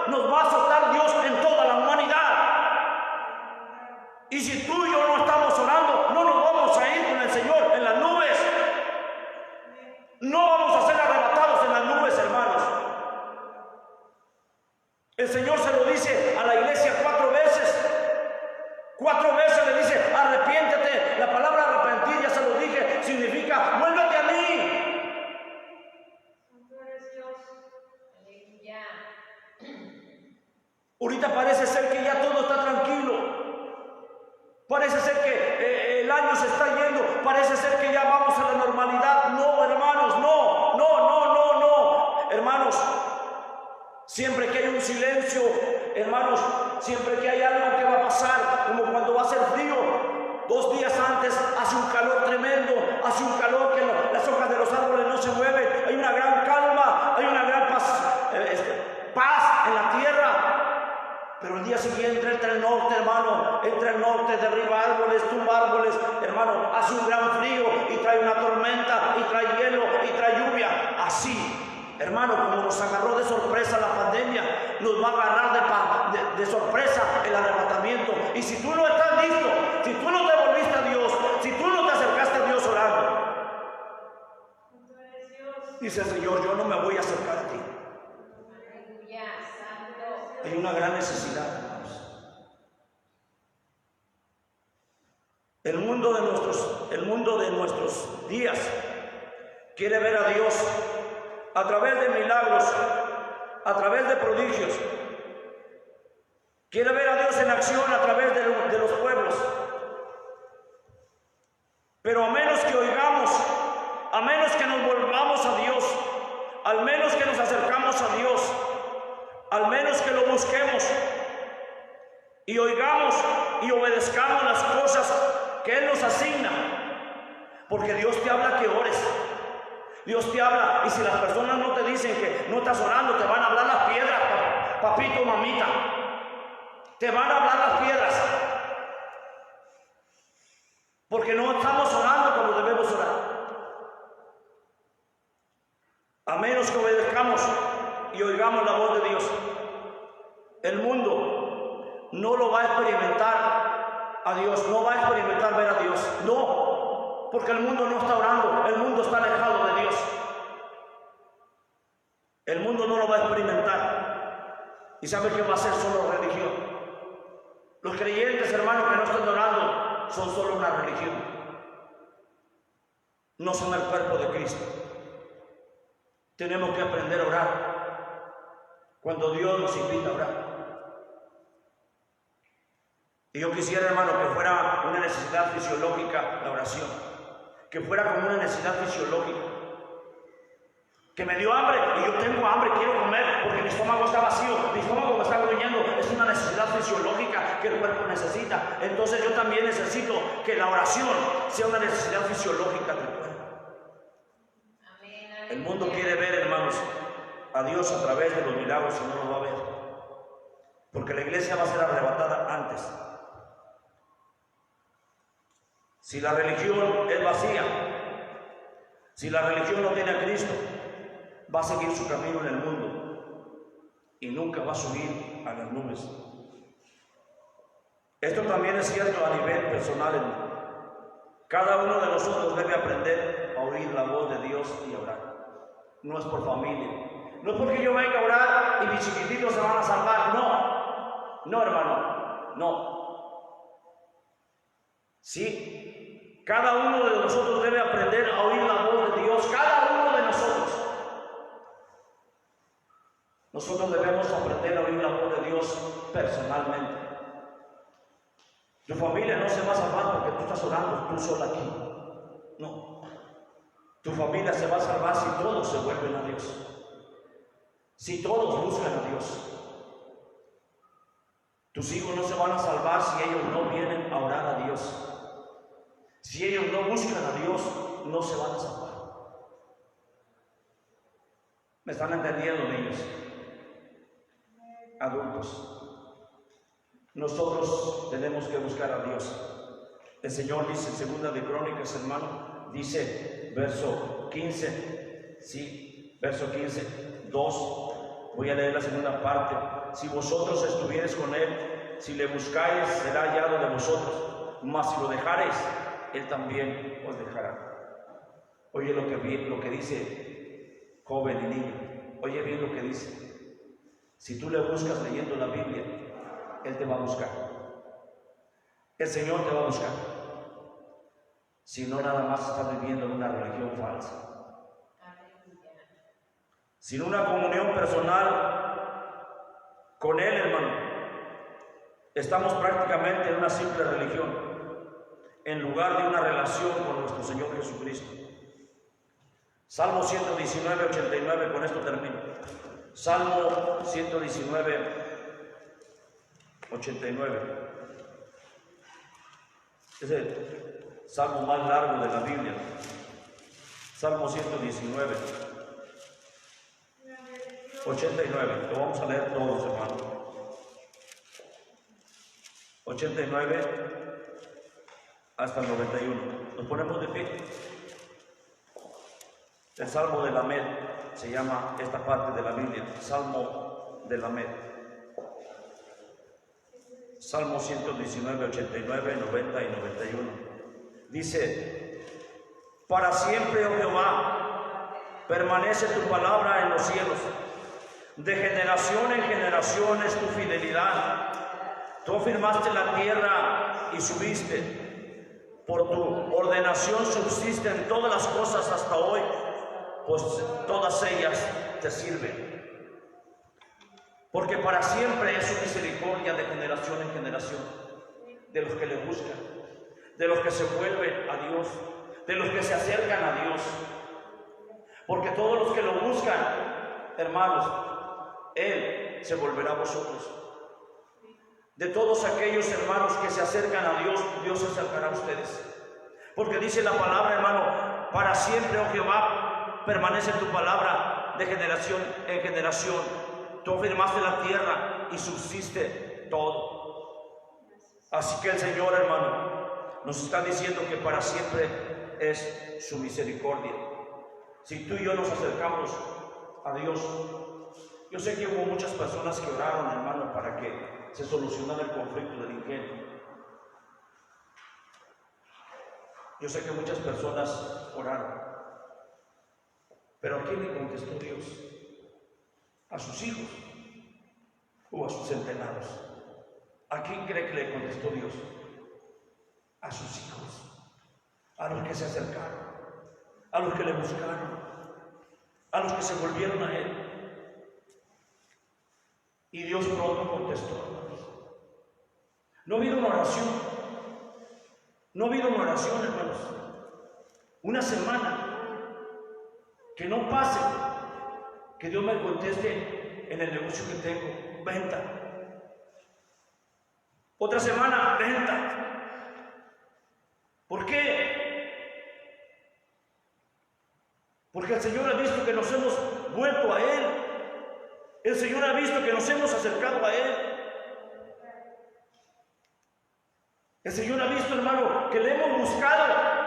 nos va a azotar Dios en toda la humanidad. Y si tú y yo no estamos orando, no nos vamos a ir con el Señor en las nubes. No vamos a ser arrebatados en las nubes, hermanos. El Señor se lo dice a la iglesia 4 veces. 4 veces le dice, arrepiéntete. La palabra arrepentir, ya se lo dije, significa, vuélvete a mí. Aleluya. Ahorita parece ser que ya todo está tranquilo. Parece ser que el año se está yendo. Parece ser que ya vamos a la normalidad. No, hermanos, no. Hermanos, siempre que hay un silencio, hermanos, siempre que hay algo que va a pasar, como cuando va a ser frío, 2 días antes hace un calor tremendo, hace un calor que las hojas de los árboles no se mueven, hay una gran calma, hay una gran paz en la tierra. Pero el día siguiente entra el norte, hermano, entra el norte, derriba árboles, tumba árboles, hermano, hace un gran frío y trae una tormenta, y trae hielo, y trae lluvia. Así, hermano, como nos agarró de sorpresa la pandemia, nos va a agarrar de sorpresa el arrebatamiento. Y si tú no estás listo, si tú no te volviste a Dios, si tú no te acercaste a Dios orando, dice el Señor, yo no me voy a acercar a ti. Hay una gran necesidad, hermanos. El mundo de nuestros días quiere ver a Dios a través de milagros, a través de prodigios. Quiere ver a Dios en acción a través de los pueblos. Pero a menos que oigamos, a menos que nos volvamos a Dios, al menos que nos acercamos a Dios, al menos que lo busquemos y oigamos y obedezcamos las cosas que Él nos asigna, porque Dios te habla que ores, Dios te habla, y si las personas no te dicen que no estás orando, te van a hablar las piedras, papito, mamita, te van a hablar las piedras, porque no estamos orando como debemos orar. A menos que obedezcamos y oigamos la voz de Dios, el mundo no lo va a experimentar a Dios, no va a experimentar ver a Dios, no, porque el mundo no está orando, el mundo está alejado de Dios. El mundo no lo va a experimentar. ¿Y sabe que va a ser solo religión? Los creyentes, hermanos, que no están orando, son solo una religión. No son el cuerpo de Cristo. Tenemos que aprender a orar cuando Dios nos invita a orar. Y yo quisiera, hermano, que fuera una necesidad fisiológica la oración, que fuera como una necesidad fisiológica. Que me dio hambre y yo tengo hambre, quiero comer porque mi estómago está vacío, mi estómago me está gruñendo. Es una necesidad fisiológica que el cuerpo necesita. Entonces yo también necesito que la oración sea una necesidad fisiológica del cuerpo. El mundo quiere ver, hermanos, a Dios a través de los milagros y no lo va a ver. Porque la iglesia va a ser arrebatada antes. Si la religión es vacía, si la religión no tiene a Cristo, va a seguir su camino en el mundo y nunca va a subir a las nubes. Esto también es cierto a nivel personal, hermano. Cada uno de nosotros debe aprender a oír la voz de Dios y a orar. No es por familia, no es porque yo venga a orar y mis chiquititos se van a salvar. No, hermano, no. Sí, cada uno de nosotros debe aprender a oír la voz de Dios, cada uno de nosotros. Nosotros debemos aprender a oír la voz de Dios personalmente. Tu familia no se va a salvar porque tú estás orando tú sola aquí. No. Tu familia se va a salvar si todos se vuelven a Dios. Si todos buscan a Dios. Tus hijos no se van a salvar si ellos no vienen a orar a Dios. Si ellos no buscan a Dios, no se van a salvar. ¿Me están entendiendo, niños? Adultos, nosotros tenemos que buscar a Dios. El Señor dice en 2 de Crónicas, hermano, dice verso 15, sí, verso 15, 2, voy a leer la segunda parte. Si vosotros estuviereis con Él, si le buscáis, será hallado de vosotros, mas si lo dejareis, Él también os dejará. Oye lo que dice joven y niño, oye bien lo que dice. Si tú le buscas leyendo la Biblia, Él te va a buscar. El Señor te va a buscar. Si no, nada más estás viviendo en una religión falsa. Sin una comunión personal con Él, hermano, estamos prácticamente en una simple religión, en lugar de una relación con nuestro Señor Jesucristo. Salmo 119, 89, con esto termino. Salmo 119, 89. Es el salmo más largo de la Biblia. Salmo 119, 89. Lo vamos a leer todos, hermanos. 89 hasta el 91. Nos ponemos de pie. El Salmo de Lamed se llama esta parte de la Biblia, Salmo de Lamed. Salmo 119, 89, 90 y 91. Dice: para siempre, oh Jehová, permanece tu palabra en los cielos. De generación en generación es tu fidelidad. Tú afirmaste la tierra y subiste. Por tu ordenación subsisten todas las cosas hasta hoy, pues todas ellas te sirven. Porque para siempre es su misericordia de generación en generación, de los que le buscan, de los que se vuelven a Dios, de los que se acercan a Dios. Porque todos los que lo buscan, hermanos, Él se volverá a vosotros. De todos aquellos hermanos que se acercan a Dios, Dios se acercará a ustedes. Porque dice la palabra, hermano, para siempre, oh Jehová, permanece tu palabra de generación en generación. Tú afirmaste la tierra y subsiste todo. Así que el Señor, hermano, nos está diciendo que para siempre es su misericordia. Si tú y yo nos acercamos a Dios, yo sé que hubo muchas personas que oraron, hermano, para que se solucionara el conflicto del ingenio. Yo sé que muchas personas oraron, pero ¿a quién le contestó Dios? ¿A sus hijos o a sus centenados? ¿A quién cree que le contestó Dios? A sus hijos, a los que se acercaron, a los que le buscaron, a los que se volvieron a Él. Y Dios pronto contestó. No ha habido una oración, hermanos. Una semana que no pase que Dios me conteste en el negocio que tengo, venta. Otra semana, venta. ¿Por qué? Porque el Señor ha visto que nos hemos vuelto a Él. El Señor ha visto que nos hemos acercado a Él. El Señor ha visto, hermano, que le hemos buscado.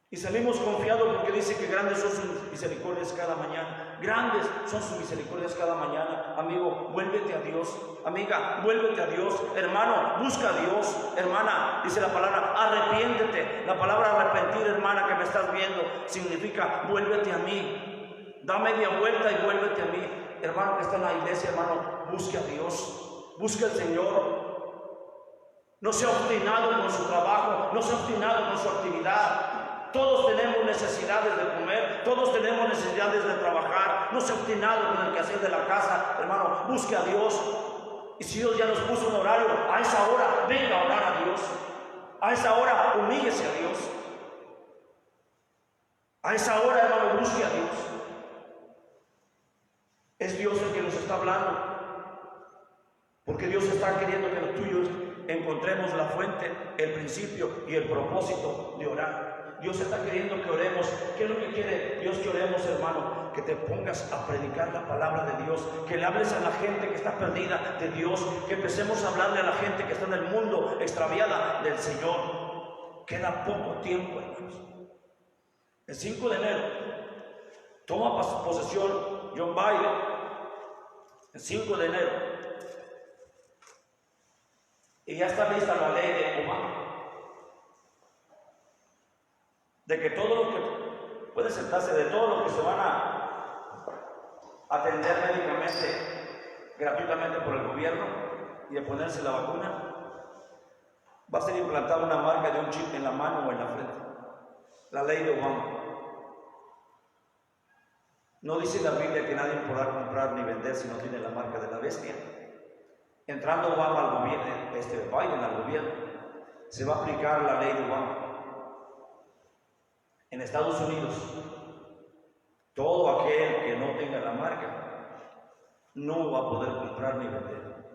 Y salimos confiados porque dice que grandes son sus misericordias cada mañana. Grandes son sus misericordias cada mañana. Amigo, vuélvete a Dios. Amiga, vuélvete a Dios. Hermano, busca a Dios. Hermana, dice la palabra, arrepiéntete. La palabra arrepentir, hermana, que me estás viendo, significa vuélvete a mí. Da media vuelta y vuélvete a mí. Hermano que está en la iglesia, hermano, busque a Dios. Busque al Señor. No sea obstinado con su trabajo. No sea obstinado con su actividad. Todos tenemos necesidades de comer, todos tenemos necesidades de trabajar. No sea obstinado con el quehacer de la casa, hermano, busque a Dios. Y si Dios ya nos puso un horario, a esa hora venga a orar a Dios. A esa hora humíllese a Dios. A esa hora, hermano, busque a Dios. Es Dios el que nos está hablando. Porque Dios está queriendo que los tuyos encontremos la fuente, el principio y el propósito de orar. Dios está queriendo que oremos. ¿Qué es lo que quiere Dios que oremos, hermano? Que te pongas a predicar la palabra de Dios, que le hables a la gente que está perdida de Dios, que empecemos a hablarle a la gente que está en el mundo extraviada del Señor. Queda poco tiempo, hermanos. El 5 de enero toma posesión John Biden. El 5 de enero. Y ya está lista la ley de Obama. De que todos los que pueden sentarse, de todos los que se van a atender médicamente, gratuitamente por el gobierno y de ponerse la vacuna, va a ser implantada una marca de un chip en la mano o en la frente. La ley de Obama. No dice la Biblia que nadie podrá comprar ni vender si no tiene la marca de la bestia. Entrando Obama al gobierno, Biden al gobierno, se va a aplicar la ley de Obama. En Estados Unidos, todo aquel que no tenga la marca no va a poder comprar ni vender.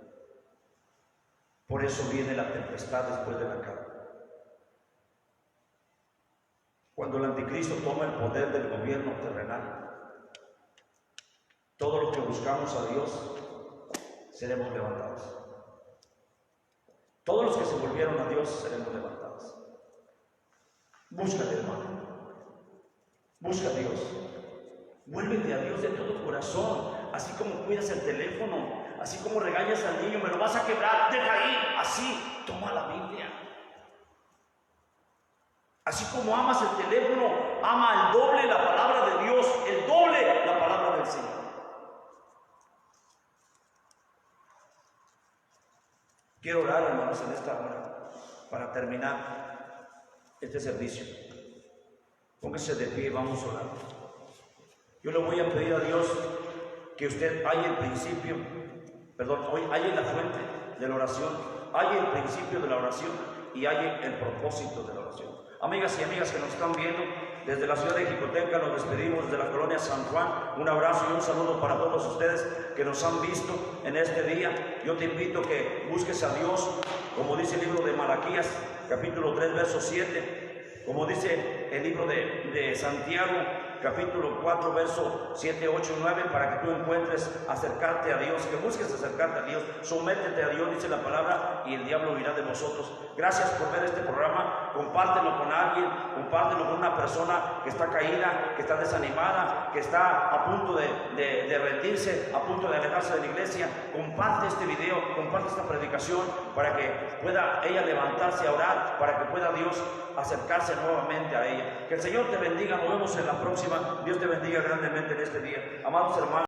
Por eso viene la tempestad después de la calma. Cuando el anticristo toma el poder del gobierno terrenal, todos los que buscamos a Dios seremos levantados. Todos los que se volvieron a Dios seremos levantados. Búscate, hermano. Busca a Dios. Vuélvete a Dios de todo corazón. Así como cuidas el teléfono, así como regañas al niño, me lo vas a quebrar, deja ahí, así, toma la Biblia. Así como amas el teléfono, ama el doble la palabra de Dios, el doble la palabra del Señor. Quiero orar, hermanos, en esta hora para terminar este servicio. Póngase de pie y vamos a orar. Yo le voy a pedir a Dios que usted haya el principio, hoy haya la fuente de la oración, haya el principio de la oración y haya el propósito de la oración. Amigas y amigas que nos están viendo desde la ciudad de Jicotenca, nos despedimos desde la colonia San Juan. Un abrazo y un saludo para todos ustedes que nos han visto en este día. Yo te invito a que busques a Dios, como dice el libro de Malaquías, capítulo 3, verso 7. Como dice el libro de Santiago, capítulo 4, verso 7, 8 y 9, para que tú encuentres acercarte a Dios, que busques acercarte a Dios, sométete a Dios, dice la palabra, y el diablo huirá de vosotros. Gracias por ver este programa, compártelo con alguien, compártelo con una persona que está caída, que está desanimada, que está a punto de rendirse, a punto de alejarse de la iglesia. Comparte este video, comparte esta predicación, para que pueda ella levantarse a orar, para que pueda Dios acercarse nuevamente a ella. día. Que el Señor te bendiga, nos vemos en la próxima. Dios te bendiga grandemente en este día. Amados hermanos.